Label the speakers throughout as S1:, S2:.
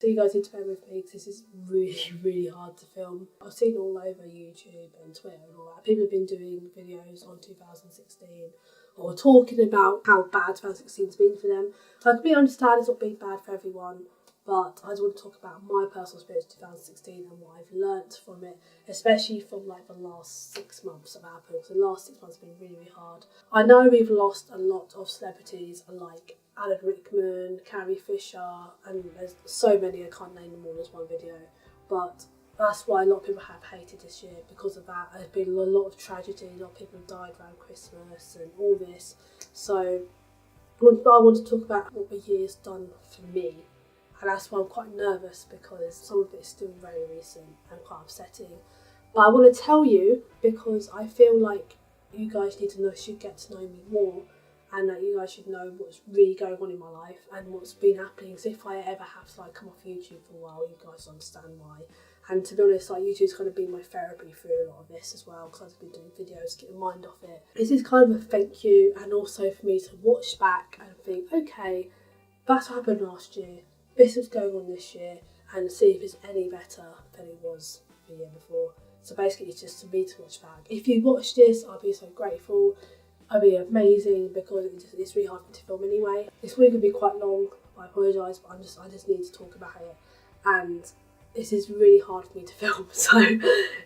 S1: So you guys need to bear with me because this is really hard to film. I've seen all over YouTube and Twitter and all that. People have been doing videos on 2016 or talking about how bad 2016's been for them. I completely understand it's not been bad for everyone, but I just want to talk about my personal experience of 2016 and what I've learnt from it, especially from like the last 6 months that happened. So the last 6 months have been really hard. I know we've lost a lot of celebrities like Alan Rickman, Carrie Fisher, and there's so many, I can't name them all as one video, but that's why a lot of people have hated this year because of that. There's been a lot of tragedy, a lot of people have died around Christmas and all this. So I want to talk about what the year's done for me, and that's why I'm quite nervous because some of it is still very recent and quite upsetting. But I want to tell you because I feel like you guys should get to know me more, and that you guys should know what's really going on in my life and what's been happening. So if I ever have to come off YouTube for a while, you guys understand why. And to be honest, YouTube's kind of been my therapy through a lot of this as well, because I've been doing videos, get my mind off it. This is kind of a thank you, and also for me to watch back and think, okay, that's what happened last year, this is going on this year, and see if it's any better than it was the year before. So basically it's just for me to watch back. If you watch this, I'll be so grateful. I'll be amazing because it's really hard to film anyway. This week will be quite long, I apologise, but I just need to talk about it. And this is really hard for me to film, so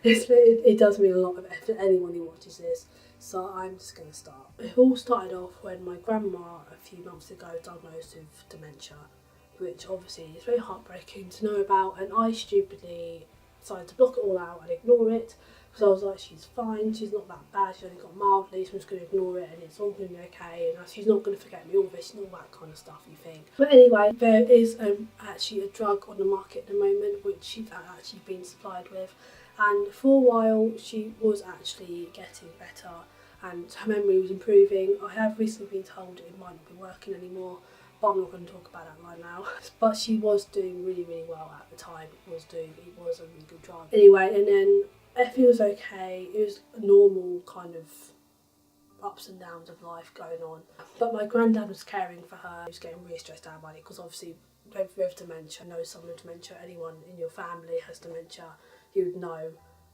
S1: it does mean a lot of effort to anyone who watches this. So I'm just going to start. It all started off when my grandma a few months ago diagnosed with dementia, which obviously is very heartbreaking to know about, and I stupidly decided to block it all out and ignore it. Because I was like, she's fine, she's not that bad, she's only got mildly, so I'm just going to ignore it and it's all going to be okay, and she's not going to forget me, all this and all that kind of stuff you think. But anyway, there is actually a drug on the market at the moment which she's actually been supplied with, and for a while she was actually getting better and her memory was improving. I have recently been told it might not be working anymore, but I'm not going to talk about that right now. But she was doing really well at the time. It was a really good drug. Anyway, and then Effie was okay. It was a normal kind of ups and downs of life going on. But my granddad was caring for her. He was getting really stressed out about it because obviously with dementia, know someone with dementia, anyone in your family has dementia, you would know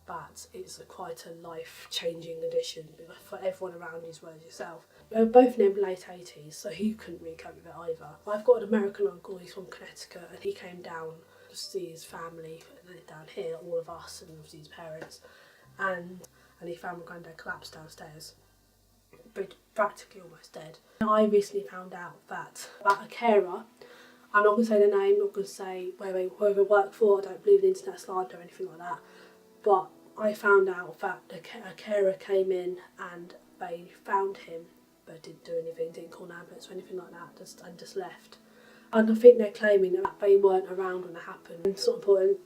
S1: that it's quite a life-changing addition for everyone around you as well as yourself. They're both in their late 80s, so he couldn't really cope with it either. I've got an American uncle, he's from Connecticut, and he came down to see his family down here, all of us, and obviously his parents, and he found my granddad collapsed downstairs, but practically almost dead. I recently found out that a carer, I'm not going to say their name, not going to say where they work for, I don't believe in internet slander or anything like that, but I found out that a carer came in and they found him but didn't do anything, didn't call an ambulance or anything like that, just left. And I think they're claiming that they weren't around when it happened. It's not important.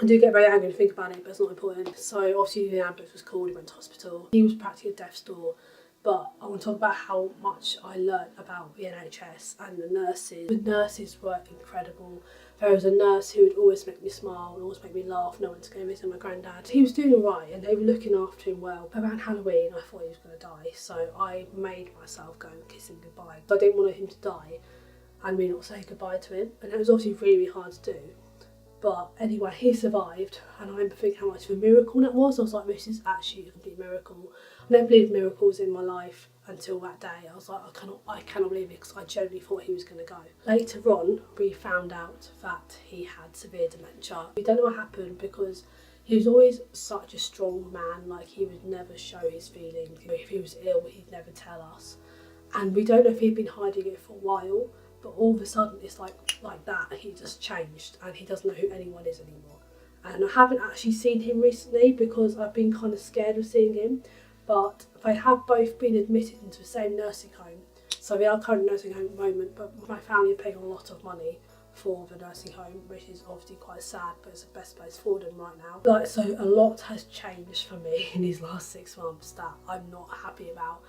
S1: I do get very angry to think about it, but it's not important. So obviously the ambulance was called, he went to hospital. He was practically at death's door. But I want to talk about how much I learnt about the NHS and the nurses. The nurses were incredible. There was a nurse who would always make me smile and always make me laugh. No one's going to visit my granddad. He was doing alright and they were looking after him well. Around Halloween I thought he was going to die, so I made myself go and kiss him goodbye. I didn't want him to die and me not say goodbye to him, and it was obviously really hard to do. But anyway, he survived, and I remember thinking how much of a miracle that was. I was like, this is actually a complete miracle. I never believed miracles in my life until that day. I was like, I cannot believe it, because I genuinely thought he was going to go. Later on, we found out that he had severe dementia. We don't know what happened because he was always such a strong man. Like, he would never show his feelings. If he was ill, he'd never tell us. And we don't know if he'd been hiding it for a while, but all of a sudden it's like that, he just changed and he doesn't know who anyone is anymore. And I haven't actually seen him recently because I've been kind of scared of seeing him, but they have both been admitted into the same nursing home. So they are currently nursing home at the moment, but my family are paying a lot of money for the nursing home, which is obviously quite sad, but it's the best place for them right now. So a lot has changed for me in these last 6 months that I'm not happy about.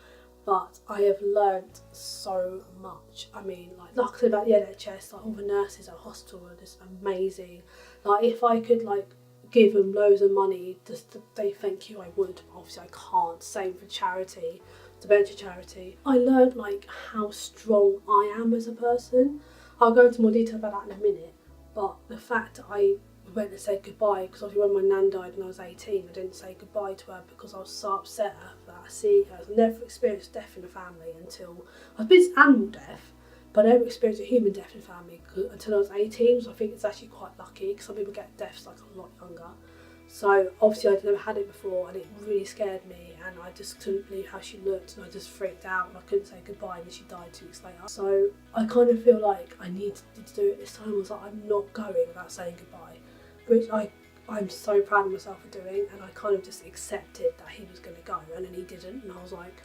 S1: But I have learnt so much. I mean, like I said about the NHS, all the nurses at hospital are just amazing. If I could give them loads of money just to say thank you, I would. Obviously I can't. Same for charity, dementia charity. I learned how strong I am as a person. I'll go into more detail about that in a minute. But the fact that I went and said goodbye, because obviously when my nan died when I was 18, I didn't say goodbye to her because I was so upset that I see her. I've never experienced death in a family until, I've been to animal death, but I never experienced a human death in a family until I was 18, so I think it's actually quite lucky, because some people get deaths like a lot younger. So obviously I'd never had it before, and it really scared me, and I just couldn't believe how she looked, and I just freaked out, and I couldn't say goodbye, and then she died 2 weeks later. So I kind of feel like I needed to do it this time. I was like, I'm not going without saying goodbye, which I'm so proud of myself for doing, and I kind of just accepted that he was going to go, and then he didn't, and I was like,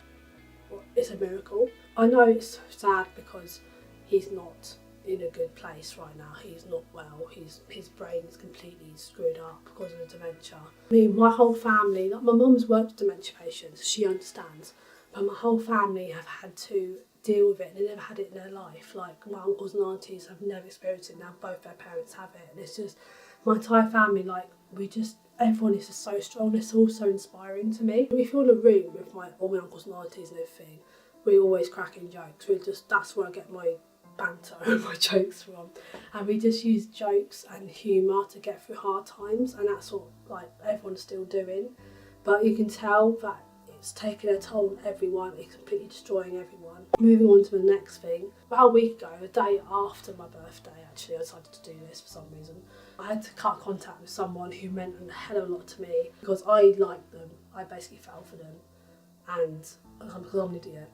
S1: well, it's a miracle. I know it's so sad because he's not in a good place right now. He's not well. His brain is completely screwed up because of the dementia. I mean, my whole family, like my mum's worked with dementia patients, so she understands, but my whole family have had to deal with it, and they never had it in their life. Like my uncles and aunties have never experienced it. Now both their parents have it, and it's just my entire family, like everyone is just so strong. It's all so inspiring to me. If you're in a room with all my uncles and aunties and everything, we always cracking jokes. That's where I get my banter and my jokes from, and we just use jokes and humour to get through hard times, and that's what like everyone's still doing. But you can tell that it's taking a toll on everyone. It's completely destroying everyone. Moving on to the next thing, about a week ago, a day after my birthday, actually I decided to do this for some reason. I had to cut contact with someone who meant a hell of a lot to me, because I liked them. I basically fell for them, and because I'm an idiot.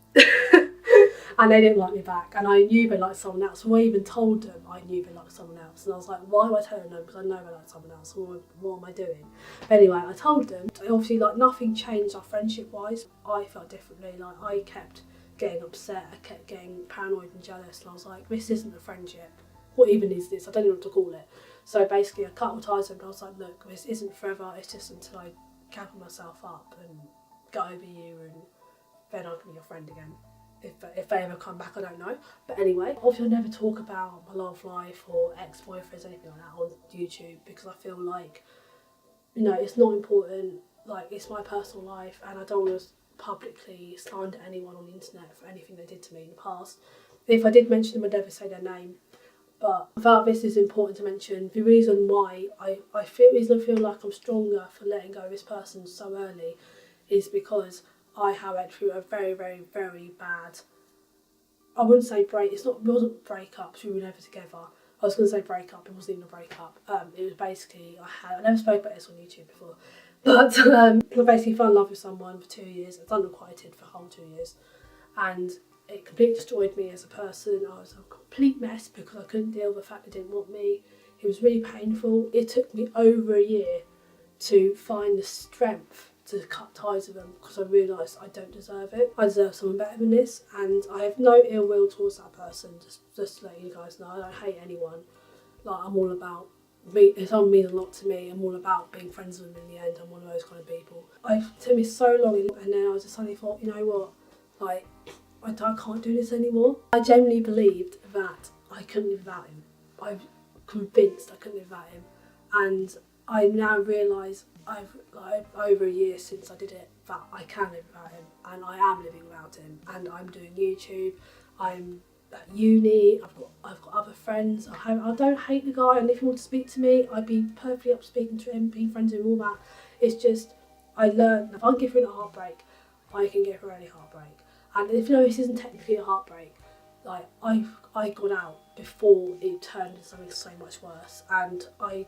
S1: And they didn't like me back, and I knew they liked someone else. So I even told them I knew they liked someone else, and I was like, why am I telling them? Because I know they like someone else. What am I doing? But anyway, I told them. Obviously, like nothing changed our friendship wise. I felt differently. Like I kept getting upset. I kept getting paranoid and jealous, and I was like, this isn't a friendship. What even is this? I don't know what to call it. So basically, I cut all ties with them, and I was like, look, this isn't forever. It's just until I gather myself up and get over you, and then I can be your friend again. If they ever come back, I don't know. But anyway, obviously I never talk about my love life or ex-boyfriends, anything like that on YouTube, because I feel like, you know, it's not important. Like, it's my personal life, and I don't want to publicly slander anyone on the internet for anything they did to me in the past. If I did mention them, I'd never say their name. But I felt this is important to mention. The reason why I feel like I'm stronger for letting go of this person so early is because I went through a very, very, very bad, I wouldn't say it wasn't breakups, we were never together. I was going to say breakup, it wasn't even a breakup. It was basically, I never spoke about this on YouTube before, but I basically fell in love with someone for 2 years. I was unrequited for a whole 2 years, and it completely destroyed me as a person. I was a complete mess because I couldn't deal with the fact they didn't want me. It was really painful. It took me over a year to find the strength to cut ties with them, because I realised I don't deserve it. I deserve someone better than this, and I have no ill will towards that person. Just to let you guys know, I don't hate anyone. Like, I'm all about me. If someone means a lot to me, I'm all about being friends with them in the end. I'm one of those kind of people. It took me so long, and then I just suddenly thought, you know what, like, I can't do this anymore. I genuinely believed that I couldn't live without him. I'm convinced I couldn't live without him, and I now realise over a year since I did it that I can live without him, and I am living without him, and I'm doing YouTube, I'm at uni, I've got other friends. I don't hate the guy, and if he wants to speak to me, I'd be perfectly up speaking to him, being friends with him, all that. It's just, I learned if I can give her a heartbreak, I can give her any heartbreak. And if you know this isn't technically a heartbreak, like I got out before it turned into something so much worse, and I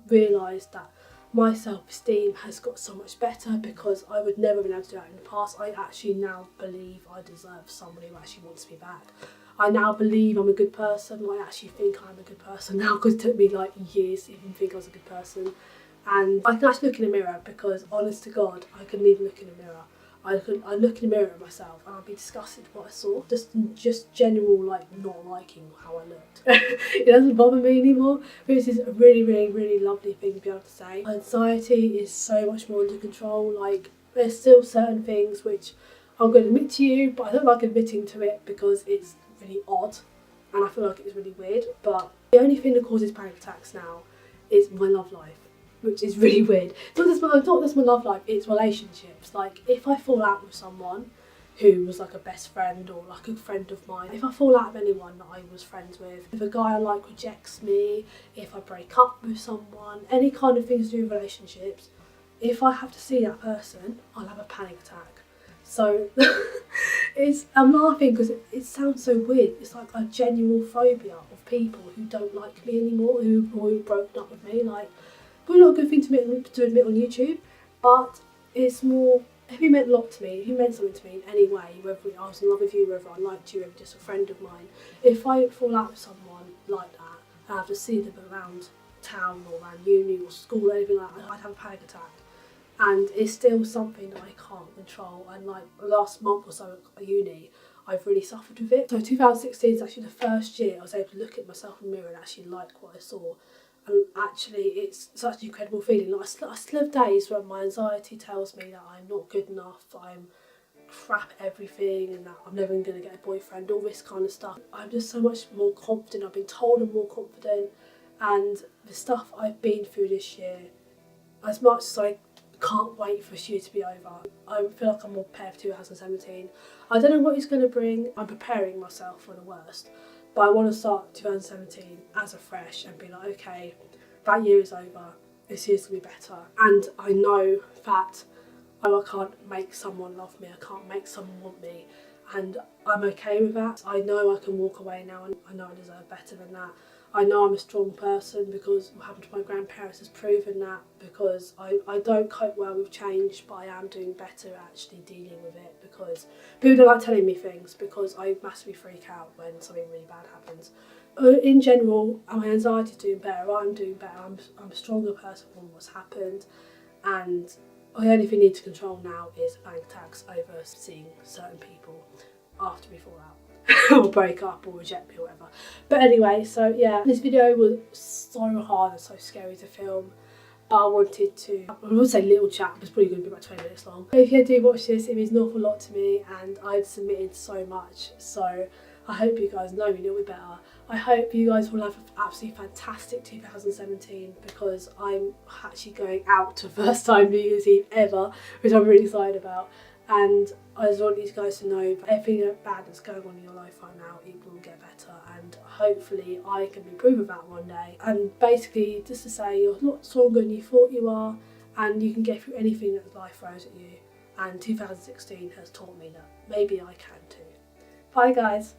S1: realised that my self-esteem has got so much better because I would never have been able to do that in the past. I actually now believe I deserve somebody who actually wants me back. I now believe I'm a good person. I actually think I'm a good person now, because it took me like years to even think I was a good person. And I can actually look in the mirror, because honest to God, I couldn't even look in the mirror. I look in the mirror at myself and I'd be disgusted with what I saw. Just general, like, not liking how I looked. It doesn't bother me anymore, which is a really, really, really lovely thing to be able to say. Anxiety is so much more under control. Like, there's still certain things which I'm going to admit to you, but I don't like admitting to it because it's really odd and I feel like it's really weird. But the only thing that causes panic attacks now is my love life, which is really weird. It's not just my love life, it's relationships. Like, if I fall out with someone, who was like a best friend or like a friend of mine. If I fall out with anyone that I was friends with, if a guy I like rejects me, if I break up with someone, any kind of things to do with relationships, if I have to see that person, I'll have a panic attack. So I'm laughing because it sounds so weird. It's like a genuine phobia of people who don't like me anymore, who've broken up with me. Like, probably not a good thing to admit on YouTube, but it's more, if he meant a lot to me, if he meant something to me in any way, whether I was in love with you, whether I liked you, whether just a friend of mine, if I fall out with someone like that and I have to see them around town or around uni or school or anything like that, I'd have a panic attack. And it's still something that I can't control. And like the last month or so at uni, I've really suffered with it. So 2016 is actually the first year I was able to look at myself in the mirror and actually like what I saw. And actually it's such an incredible feeling. Like I still have days where my anxiety tells me that I'm not good enough, that I'm crap at everything and that I'm never going to get a boyfriend, all this kind of stuff. I'm just so much more confident. I've been told I'm more confident, and the stuff I've been through this year, as much as I can't wait for this year to be over, I feel like I'm more prepared for 2017. I don't know what it's going to bring. I'm preparing myself for the worst, but I want to start 2017 as a fresh and be like, okay, that year is over, this year's going to be better. And I know that I can't make someone love me, I can't make someone want me, and I'm okay with that. I know I can walk away now, and I know I deserve better than that. I know I'm a strong person because what happened to my grandparents has proven that, because I don't cope well with change, but I am doing better at actually dealing with it, because people don't like telling me things because I massively freak out when something really bad happens. In general, my anxiety's doing better, I'm doing better, I'm a stronger person from what's happened, and the only thing I need to control now is panic attacks over seeing certain people after we fall out. Or break up or reject me or whatever. But anyway, so yeah, this video was so hard and so scary to film, but I wanted to, I would say little chat, but it's probably going to be about 20 minutes long. If you do watch this, it means an awful lot to me, and I've submitted so much, so I hope you guys know me a little bit better. I hope you guys will have an absolutely fantastic 2017, because I'm actually going out to first time New Year's Eve ever, which I'm really excited about. And I just want these guys to know that everything bad that's going on in your life right now, it will get better, and hopefully I can be proof of that one day. And basically just to say, you're a lot stronger than you thought you are, and you can get through anything that life throws at you, and 2016 has taught me that maybe I can too. Bye guys.